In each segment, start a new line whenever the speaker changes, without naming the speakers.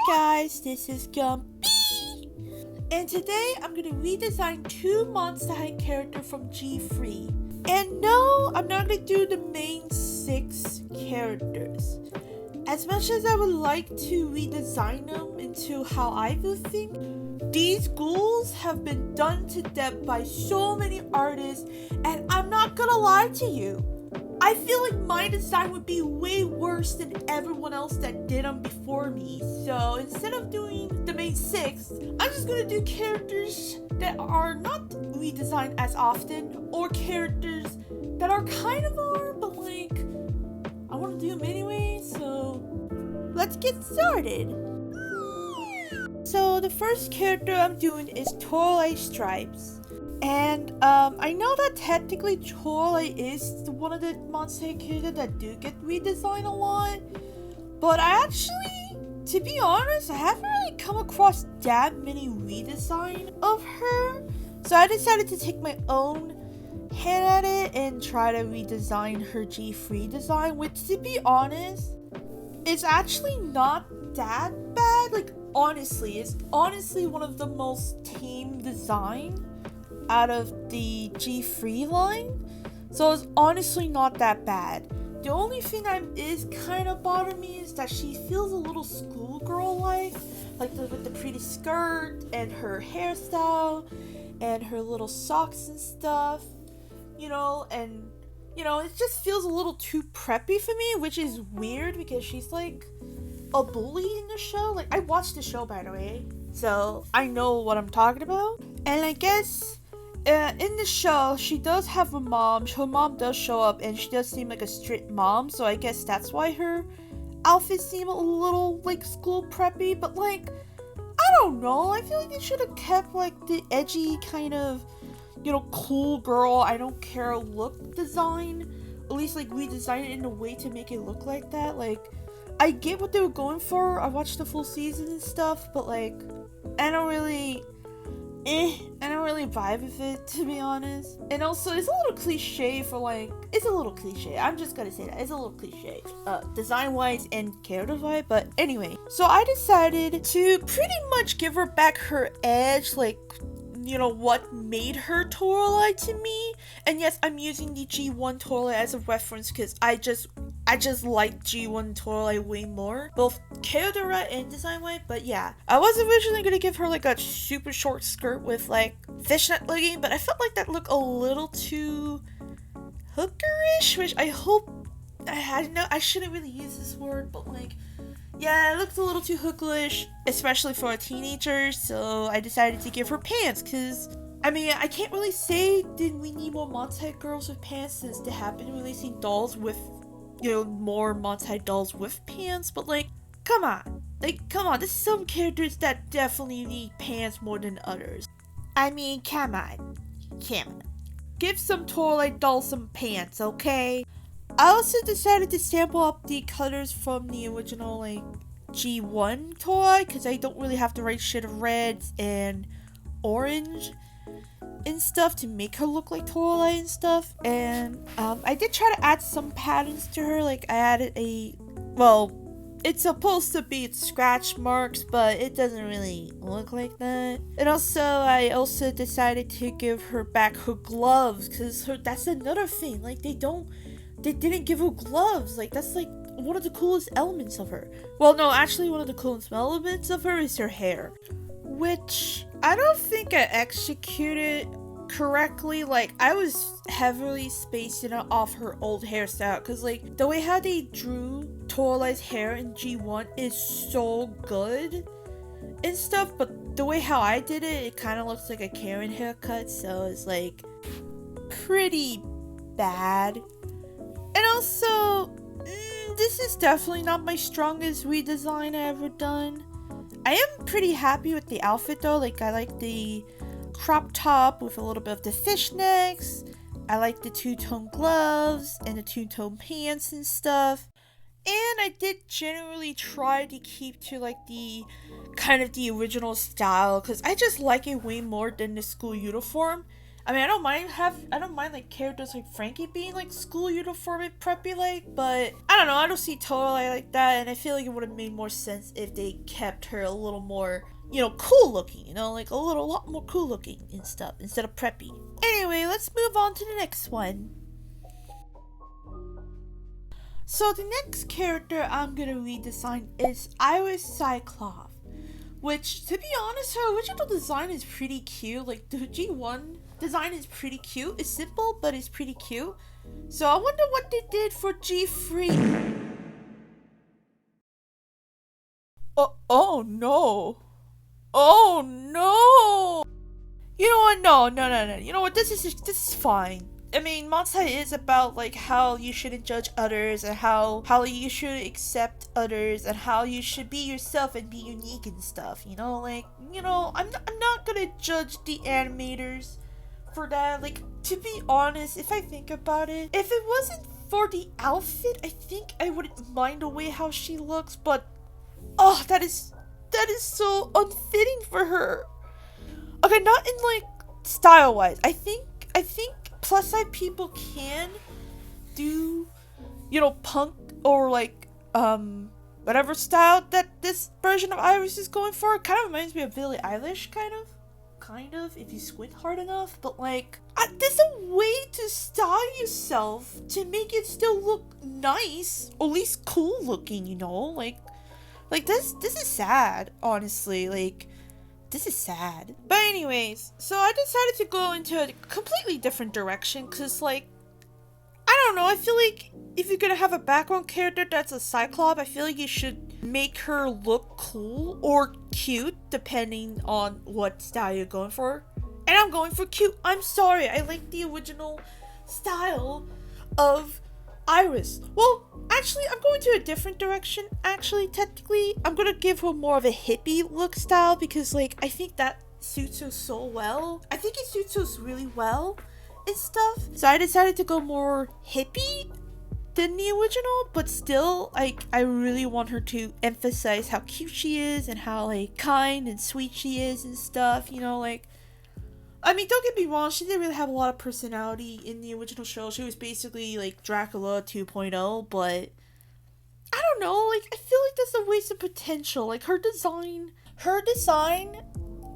guys, this is Gumpy, and today I'm going to redesign two Monster High characters from G3. And no, I'm not going to do the main 6 characters. As much as I would like to redesign them into how I would think, these ghouls have been done to death by so many artists, and I'm not gonna lie to you, I feel like my design would be way worse than everyone else that did them before me. So instead of doing the main 6, I'm just gonna do characters that are not redesigned as often, or characters that are kind of are, but like, I want to do them anyway, so let's get started. So the first character I'm doing is Torlight Stripes. And I know that technically Torlight is one of the Monster High characters that do get redesigned a lot, but I actually, to be honest, I haven't really come across that many redesign of her. So I decided to take my own hand at it and try to redesign her G3 design, which, to be honest, is actually not that bad. Like, honestly, it's honestly one of the most tame design out of the G3 line, so it's honestly not that bad. The only thing that is kind of bothering me is that she feels a little schoolgirl-like, with the pretty skirt and her hairstyle and her little socks and stuff, and it just feels a little too preppy for me, which is weird because she's like a bully in the show. Like, I watched the show, by the way, so I know what I'm talking about. And I guess in the show, she does have a mom. Her mom does show up, and she does seem like a strict mom, so I guess that's why her outfits seem a little like school preppy. But like, I don't know, I feel like they should have kept like the edgy kind of, cool girl, I don't care look design. At least like redesign it in a way to make it look like that. Like, I get what they were going for. I watched the full season and stuff, but like, I don't really vibe with it, to be honest. And also, it's a little cliche for like, it's a little cliche. I'm just gonna say that. It's a little cliche. Design-wise and character-wise, but anyway. So I decided to pretty much give her back her edge, like, what made her Torlight to me. And yes, I'm using the G1 Torlight as a reference because I just like G1 Torlight way more, both character and design wise. But yeah, I was originally gonna give her like a super short skirt with like fishnet legging, but I felt like that looked a little too hookerish, which I hope, I shouldn't really use this word, but like, yeah, it looked a little too hookerish, especially for a teenager, so I decided to give her pants, because, I mean, I can't really say did we need more Monster High girls with pants, since they have been releasing dolls with, more Monster High dolls with pants, but like, come on, there's some characters that definitely need pants more than others. I mean, come on. Give some Torlight dolls some pants, okay? I also decided to sample up the colors from the original, like, G1 toy, because I don't really have the right shade of reds and orange and stuff to make her look like Torlight and stuff. And I did try to add some patterns to her. Like, I added it's supposed to be scratch marks, but it doesn't really look like that. And also, I also decided to give her back her gloves, because that's another thing. Like, they didn't give her gloves. Like, that's like one of the coolest elements of her. Well, no, actually one of the coolest elements of her is her hair, which I don't think I executed correctly. Like, I was heavily spacing it off her old hairstyle, because like the way how they drew Torlight's hair in G1 is so good and stuff, but the way how I did it kind of looks like a Karen haircut, so it's like pretty bad. And also, this is definitely not my strongest redesign I ever done. I am pretty happy with the outfit though. Like, I like the crop top with a little bit of the fishnecks. I like the two-tone gloves and the two-tone pants and stuff. And I did generally try to keep to like the kind of the original style, because I just like it way more than the school uniform. I mean, I don't mind like characters like Frankie being like school uniform and preppy like, but I don't know, I don't see Totally like that, and I feel like it would have made more sense if they kept her a little more, you know, cool looking, you know, like a lot more cool looking and stuff instead of preppy. Anyway, let's move on to the next one. So the next character I'm gonna redesign is Iris Cyclops, which, to be honest, her original design is pretty cute. Like, the G1 design is pretty cute. It's simple, but it's pretty cute. So I wonder what they did for G3. Oh no. Oh no. You know what? No. You know what? This is fine. I mean, Monster High is about like how you shouldn't judge others and how you should accept others and how you should be yourself and be unique and stuff. You know, like, you know, I'm not gonna judge the animators for that. Like, to be honest, if I think about it, if it wasn't for the outfit, I think I wouldn't mind the way how she looks. But oh, that is so unfitting for her. Okay, not in like style wise. I think plus size people can do, you know, punk or like whatever style that this version of Iris is going for. It kind of reminds me of Billie Eilish, kind of, if you squint hard enough. But like, there's a way to style yourself to make it still look nice, or at least cool looking, you know. Like this is sad, honestly. Like, this is sad. But anyways, so I decided to go into a completely different direction because, like, I don't know, I feel like if you're gonna have a background character that's a Cyclops, I feel like you should make her look cool or cute depending on what style you're going for. And I'm going for cute. I'm sorry, I like the original style of Iris. Well, actually, I'm going to a different direction. Actually, technically, I'm gonna give her more of a hippie look style because, like, I think that suits her so well. I think it suits her really well and stuff. So I decided to go more hippie than the original, but still, like, I really want her to emphasize how cute she is and how, like, kind and sweet she is and stuff, you know, like, I mean, don't get me wrong, she didn't really have a lot of personality in the original show. She was basically like Dracula 2.0, but I don't know, like, I feel like that's a waste of potential. Like, her design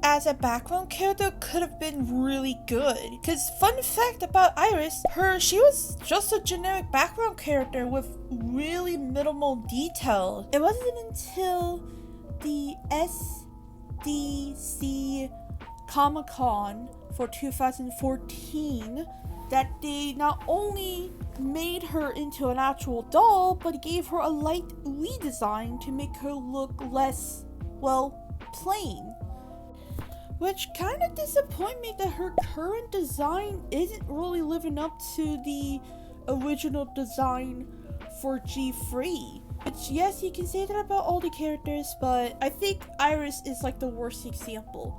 as a background character could have been really good. Because fun fact about Iris, she was just a generic background character with really minimal detail. It wasn't until the SDC Comic-Con for 2014 that they not only made her into an actual doll, but gave her a light redesign to make her look less, well, plain. Which kind of disappointed me that her current design isn't really living up to the original design for G3. Which, yes, you can say that about all the characters, but I think Iris is like the worst example.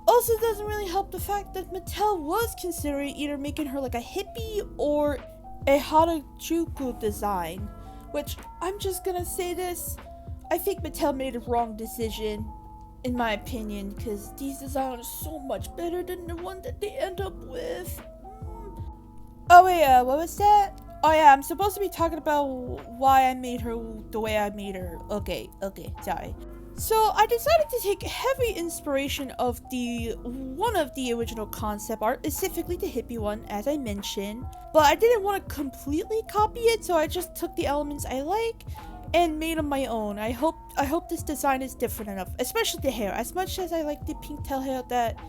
Also, it doesn't really help the fact that Mattel was considering either making her like a hippie or a Harajuku design. Which, I'm just gonna say this, I think Mattel made a wrong decision, in my opinion, because these designs are so much better than the one that they end up with. Oh wait, what was that? Oh yeah, I'm supposed to be talking about why I made her the way I made her. Okay, sorry. So I decided to take heavy inspiration of one of the original concept art, specifically the hippie one, as I mentioned. But I didn't want to completely copy it, so I just took the elements I like and made them my own. I hope this design is different enough, especially the hair. As much as I like the pink tail hair that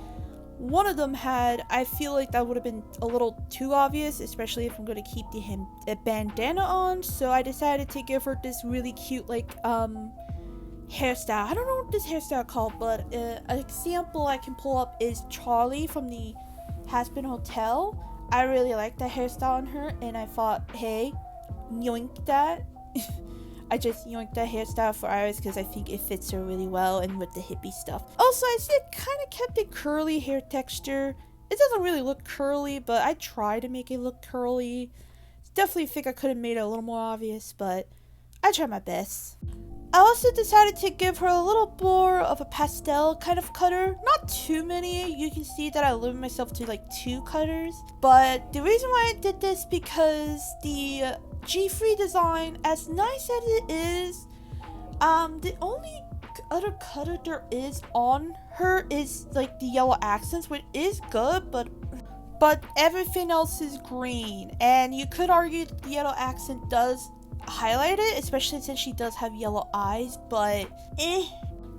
one of them had, I feel like that would have been a little too obvious, especially if I'm going to keep the bandana on. So I decided to give her this really cute, like, hairstyle. I don't know what this hairstyle called, but an example I can pull up is Charlie from the Has-Been Hotel. I really like that hairstyle on her, and I thought, hey, yoink that. I just yoinked that hairstyle for Iris because I think it fits her really well and with the hippie stuff. Also, I see it kind of kept a curly hair texture. It doesn't really look curly, but I try to make it look curly. Definitely think I could have made it a little more obvious, but I tried my best. I also decided to give her a little more of a pastel kind of color. Not too many. You can see that I limit myself to like 2 colors. But the reason why I did this because the G3 design, as nice as it is, the only other color there is on her is like the yellow accents, which is good, but everything else is green. And you could argue that the yellow accent does highlight it, especially since she does have yellow eyes, but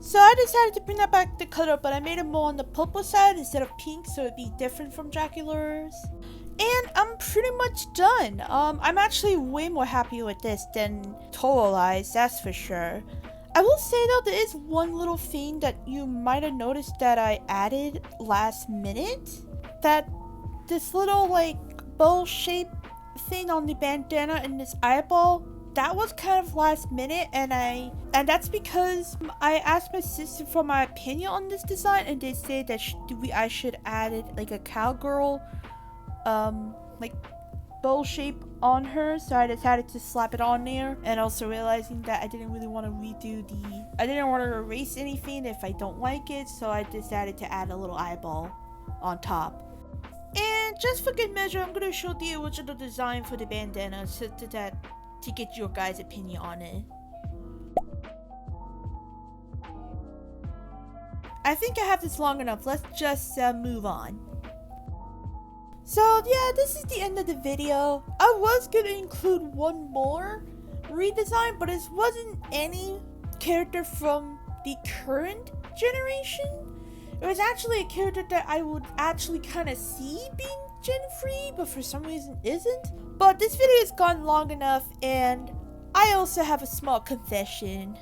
So I decided to bring that back the color, but I made it more on the purple side instead of pink, so it'd be different from Dracula's. And I'm pretty much done. I'm actually way more happy with this than Total Eyes, that's for sure. I will say though, there is one little thing that you might have noticed that I added last minute. That this little like bowl shape thing on the bandana and this eyeball, that was kind of last minute, and that's because I asked my sister for my opinion on this design, and they said that I should add it like a cowgirl like bowl shape on her, so I decided to slap it on there. And also realizing that I didn't really want to I didn't want to erase anything if I don't like it, so I decided to add a little eyeball on top. And just for good measure, I'm gonna show the original design for the bandana to get your guys' opinion on it. I think I have this long enough. Let's just move on. So yeah, this is the end of the video. I was gonna include one more redesign, but it wasn't any character from the current generation. It was actually a character that I would actually kind of see being Gen 3, but for some reason isn't. But this video has gone long enough, and I also have a small confession.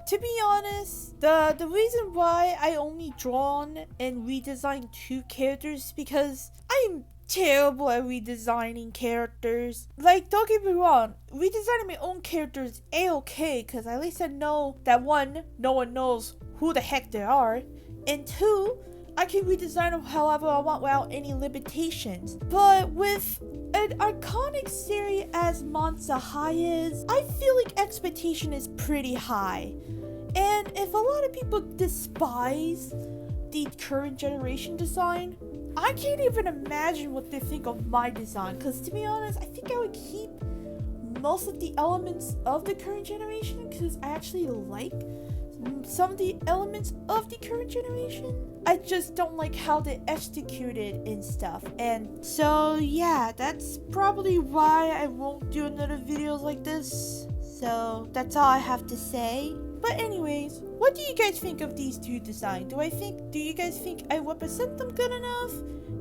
To be honest, the reason why I only drawn and redesigned 2 characters is because I'm terrible at redesigning characters. Like, don't get me wrong, redesigning my own characters is a-okay, because at least I know that 1, no one knows who the heck they are, and 2, I can redesign them however I want without any limitations. But with an iconic series as Monster High is, I feel like expectation is pretty high. And if a lot of people despise the current generation design, I can't even imagine what they think of my design, because to be honest, I think I would keep most of the elements of the current generation, because I actually like some of the elements of the current generation. I just don't like how they executed and stuff. And so yeah, that's probably why I won't do another videos like this. So that's all I have to say. But anyways, what do you guys think of these 2 designs? Do you guys think I represent them good enough?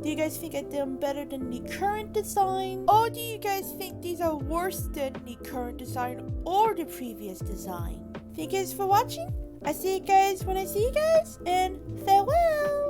Do you guys think I did them better than the current design? Or do you guys think these are worse than the current design or the previous design? Thank you guys for watching. I see you guys when I see you guys, and farewell!